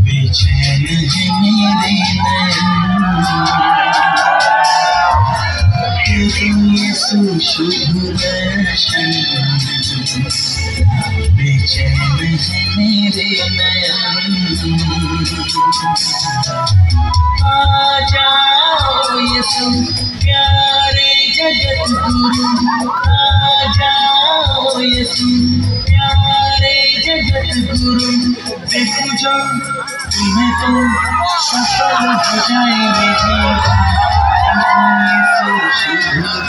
बेचैन है मेरे नैन यीशु शुभ दर्शन बेचैन है मेरे नैन आ जाओ यीशु प्यारे जगत गुरु आ जाओ यीशु प्यारे जगत गुरु देखो जो तुम्हें तो सफल हो जाएंगे शुभ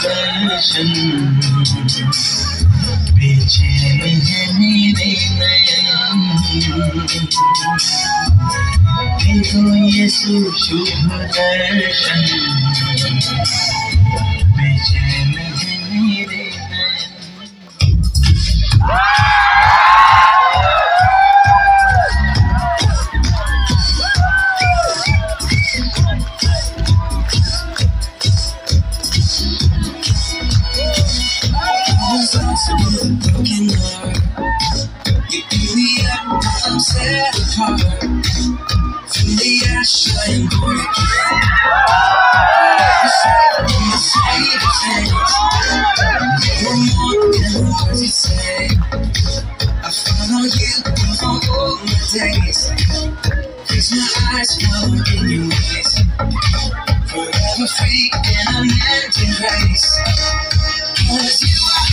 दर्शन बेचैन है मेरे नयन देखो यीशु शुभ दर्शन बेचैन है मेरे नयन Set apart from the ash and glory. Save change. One more than words you say. I follow you for all my days. Fix my eyes forward in your ways. Forever free in an empty grace. 'Cause you are.